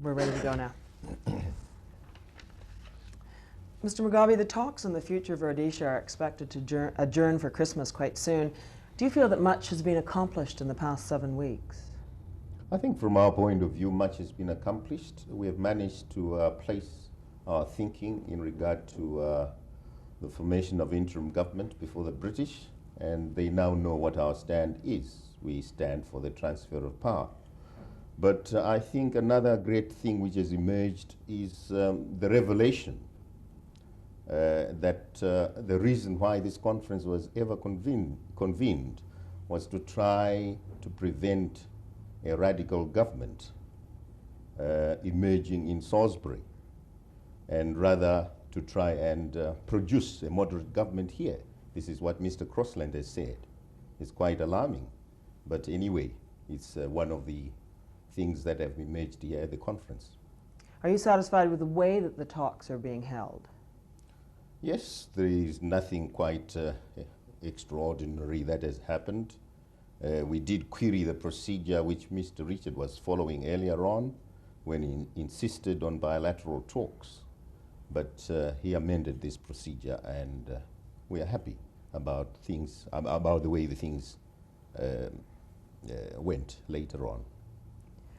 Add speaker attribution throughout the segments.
Speaker 1: We're ready to go now. Mr. Mugabe, the talks on the future of Rhodesia are expected to adjourn for Christmas quite soon. Do you feel that much has been accomplished in the past 7 weeks?
Speaker 2: I think from our point of view, much has been accomplished. We have managed to place our thinking in regard to the formation of interim government before the British, and they now know what our stand is. We stand for the transfer of power. But I think another great thing which has emerged is the revelation that the reason why this conference was ever convened was to try to prevent a radical government emerging in Salisbury, and rather to try and produce a moderate government here. This is what Mr. Crossland has said. It's quite alarming. But anyway, it's one of the things that have emerged here at the conference.
Speaker 1: Are you satisfied with the way that the talks are being held?
Speaker 2: Yes, there is nothing quite extraordinary that has happened. We did query the procedure which Mr. Richard was following earlier on when he insisted on bilateral talks. But he amended this procedure, and we are happy about things, about the way the things went later on.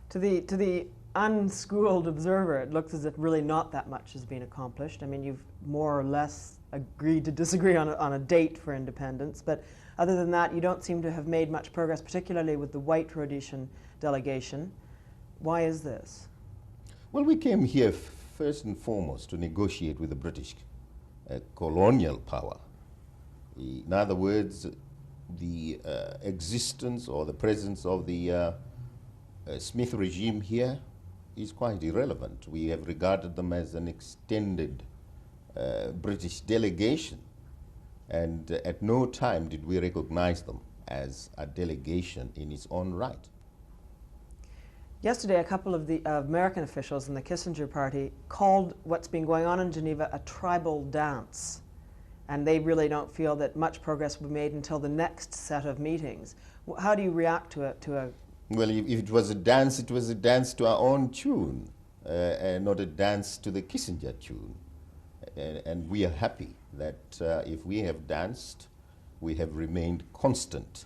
Speaker 1: To the unschooled observer, it looks as if really not that much has been accomplished. I mean, you've more or less agreed to disagree on a date for independence, but other than that, you don't seem to have made much progress, particularly with the white Rhodesian delegation. Why is this?
Speaker 2: Well, we came here first and foremost to negotiate with the British colonial power. In other words, the existence or the presence of the Smith regime here is quite irrelevant. We have regarded them as an extended British delegation, and at no time did we recognize them as a delegation in its own right.
Speaker 1: Yesterday, a couple of the American officials in the Kissinger party called what's been going on in Geneva a tribal dance, and they really don't feel that much progress will be made until the next set of meetings. How do you react to a
Speaker 2: Well, if it was a dance to our own tune, and not a dance to the Kissinger tune. And we are happy that if we have danced, we have remained constant.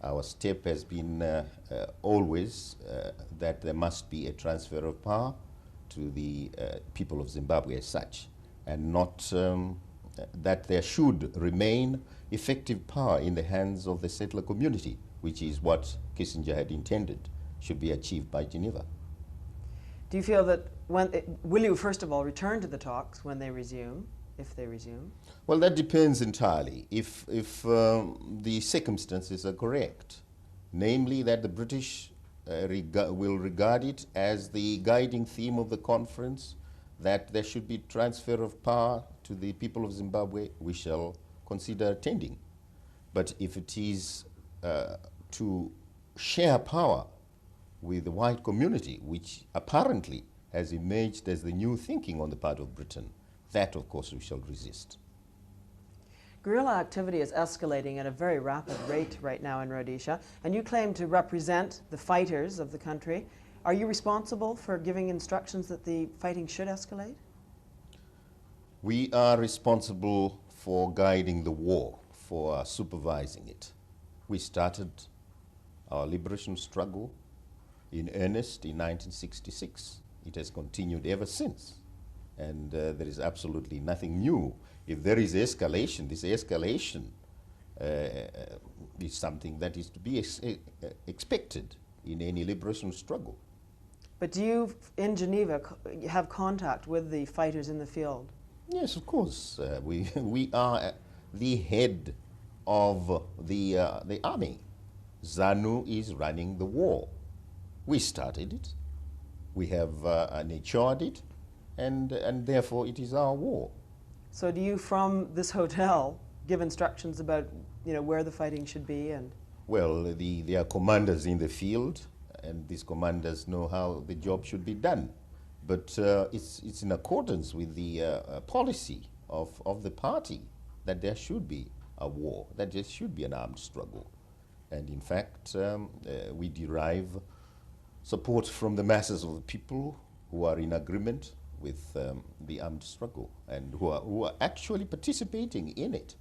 Speaker 2: Our step has been always that there must be a transfer of power to the people of Zimbabwe as such, and not that there should remain effective power in the hands of the settler community, which is what Kissinger had intended should be achieved by Geneva.
Speaker 1: Do you feel that will you first of all return to the talks when they resume, if they resume?
Speaker 2: Well, that depends entirely. If the circumstances are correct, namely that the British will regard it as the guiding theme of the conference, that there should be transfer of power to the people of Zimbabwe, we shall consider attending. But if it is to share power with the white community, which apparently has emerged as the new thinking on the part of Britain, that of course we shall resist.
Speaker 1: Guerrilla activity is escalating at a very rapid rate right now in Rhodesia, and you claim to represent the fighters of the country. Are you responsible for giving instructions that the fighting should escalate?
Speaker 2: We are responsible for guiding the war, for supervising it. We started our liberation struggle in earnest in 1966. It has continued ever since, and there is absolutely nothing new. If there is escalation, this escalation is something that is to be expected in any liberation struggle.
Speaker 1: But do you, in Geneva, have contact with the fighters in the field?
Speaker 2: Yes, of course. We are the head of the army. ZANU is running the war. We started it. We have nurtured it, and therefore it is our war.
Speaker 1: So do you, from this hotel, give instructions about where the fighting should be? And
Speaker 2: well, there are commanders in the field, and these commanders know how the job should be done. But it's in accordance with the policy of the party that there should be a war, that there should be an armed struggle. And in fact, we derive support from the masses of the people who are in agreement with the armed struggle and who are actually participating in it.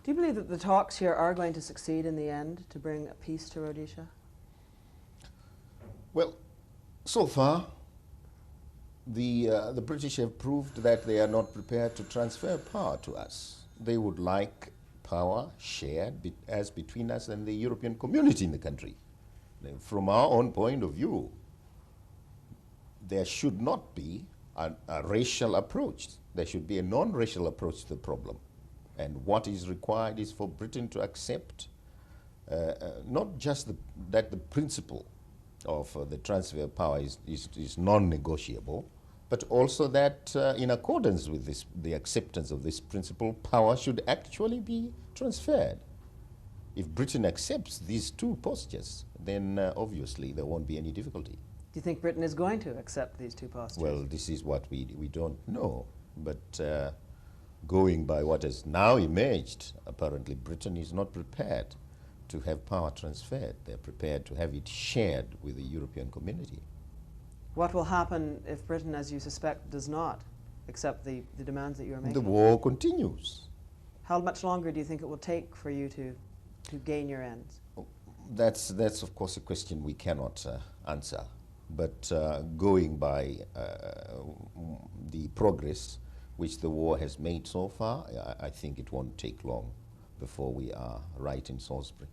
Speaker 1: Do you believe that the talks here are going to succeed in the end to bring a peace to Rhodesia?
Speaker 2: Well, so far, the British have proved that they are not prepared to transfer power to us. They would like power shared as between us and the European community in the country. From our own point of view, there should not be a racial approach. There should be a non-racial approach to the problem. And what is required is for Britain to accept not just that the principle of the transfer of power is non-negotiable, but also that in accordance with the acceptance of this principle, power should actually be transferred. If Britain accepts these two postures, then obviously there won't be any difficulty.
Speaker 1: Do you think Britain is going to accept these two postures?
Speaker 2: Well, this is what we don't know. But going by what has now emerged, apparently Britain is not prepared to have power transferred. They're prepared to have it shared with the European community.
Speaker 1: What will happen if Britain, as you suspect, does not accept the demands that you are making?
Speaker 2: The war continues.
Speaker 1: How much longer do you think it will take for you to gain your ends?
Speaker 2: That's of course a question we cannot answer. But going by the progress which the war has made so far, I think it won't take long before we are right in Salisbury.